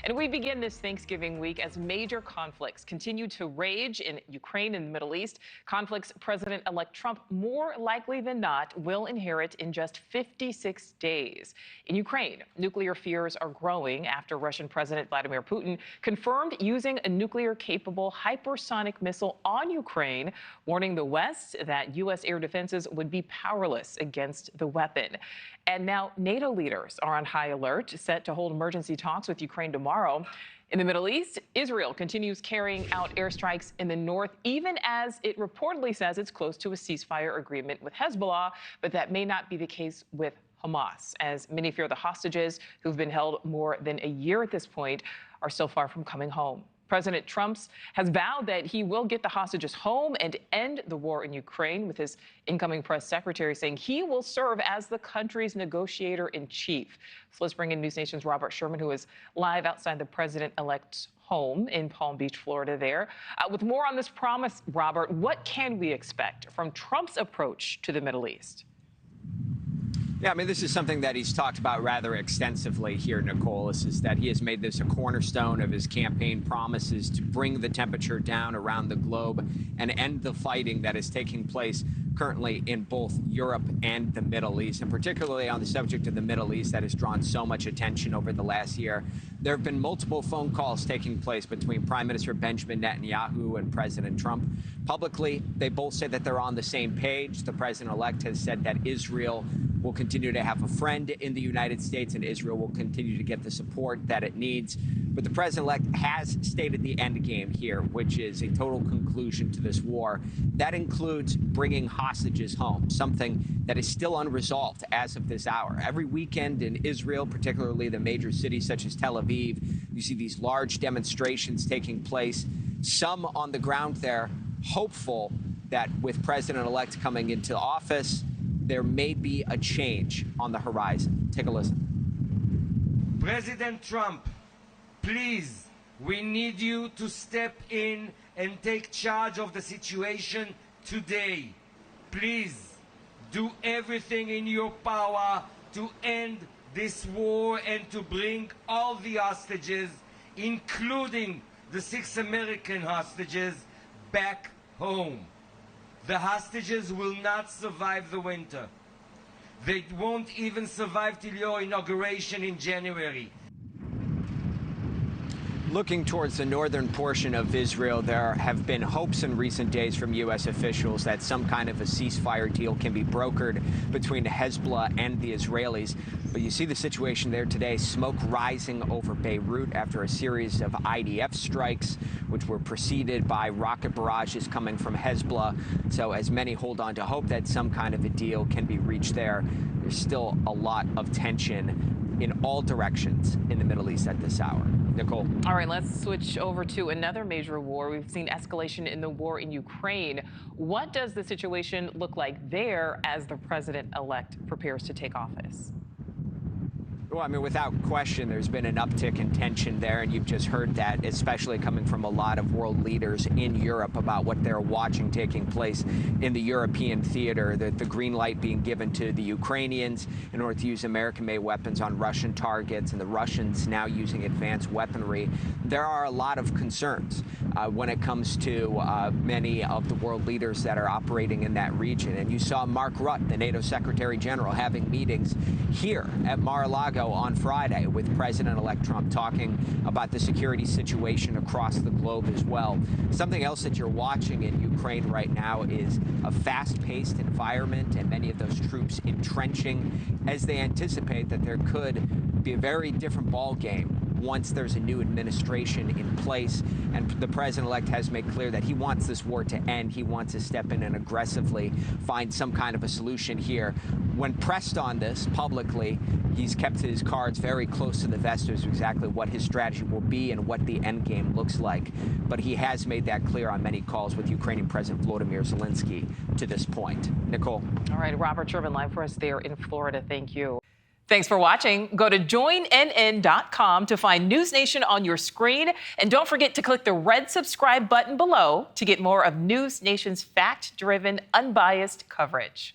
And we begin this Thanksgiving week as major conflicts continue to rage in Ukraine and the Middle East. Conflicts President-elect Trump, more likely than not, will inherit in just 56 days. In Ukraine, nuclear fears are growing after Russian President Vladimir Putin confirmed using a nuclear-capable hypersonic missile on Ukraine, warning the West that U.S. air defenses would be powerless against the weapon. And now NATO leaders are on high alert, set to hold emergency talks with Ukraine tomorrow. In the Middle East, Israel continues carrying out airstrikes in the north, even as it reportedly says it's close to a ceasefire agreement with Hezbollah. But that may not be the case with Hamas, as many fear the hostages, who've been held more than a year at this point, are still far from coming home. President Trump has vowed that he will get the hostages home and end the war in Ukraine, with his incoming press secretary saying he will serve as the country's negotiator-in-chief. So let's bring in NewsNation's Robert Sherman, who is live outside the president-elect's home in Palm Beach, Florida there. With more on this promise, Robert, what can we expect from Trump's approach to the Middle East? Yeah, I mean, this is something that he's talked about rather extensively here, Nichole. This is that he has made this a cornerstone of his campaign promises to bring the temperature down around the globe and end the fighting that is taking place currently in both Europe and the Middle East, and particularly on the subject of the Middle East that has drawn so much attention over the last year. There have been multiple phone calls taking place between Prime Minister Benjamin Netanyahu and President Trump. Publicly, they both said that they're on the same page. The president-elect has said that Israel will continue to have a friend in the United States and Israel will continue to get the support that it needs. But the president-elect has stated the end game here, which is a total conclusion to this war. That includes bringing hostages home, something that is still unresolved as of this hour. Every weekend in Israel, particularly the major cities such as Tel Aviv, you see these large demonstrations taking place. Some on the ground there hopeful that with President-elect coming into office, there may be a change on the horizon. Take a listen. President Trump, please, we need you to step in and take charge of the situation today. Please, do everything in your power to end this war and to bring all the hostages, including the 6 American hostages, back home. The hostages will not survive the winter. They won't even survive till your inauguration in January. Looking towards the northern portion of Israel, there have been hopes in recent days from U.S. officials that some kind of a ceasefire deal can be brokered between Hezbollah and the Israelis. But you see the situation there today, smoke rising over Beirut after a series of IDF strikes, which were preceded by rocket barrages coming from Hezbollah. So as many hold on to hope that some kind of a deal can be reached there, there's still a lot of tension in all directions in the Middle East at this hour. Nichole. All right, let's switch over to another major war. We've seen escalation in the war in Ukraine. What does the situation look like there as the president-elect prepares to take office? Well, I mean, without question, there's been an uptick in tension there, and you've just heard that, especially coming from a lot of world leaders in Europe about what they're watching taking place in the European theater, the green light being given to the Ukrainians in order to use American-made weapons on Russian targets, and the Russians now using advanced weaponry. There are a lot of concerns when it comes to many of the world leaders that are operating in that region. And you saw Mark Rutte, the NATO Secretary General, having meetings here at Mar-a-Lago on Friday with President-elect Trump, talking about the security situation across the globe as well. Something else that you're watching in Ukraine right now is a fast-paced environment and many of those troops entrenching as they anticipate that there could be a very different ball game once there's a new administration in place. And the president-elect has made clear that he wants this war to end. He wants to step in and aggressively find some kind of a solution here. When pressed on this publicly, he's kept his cards very close to the vest as to exactly what his strategy will be and what the end game looks like. But he has made that clear on many calls with Ukrainian President Volodymyr Zelensky to this point. Nichole. All right, Robert Sherman live for us there in Florida. Thank you. Thanks for watching. Go to joinnn.com to find NewsNation on your screen. And don't forget to click the red subscribe button below to get more of NewsNation's fact-driven, unbiased coverage.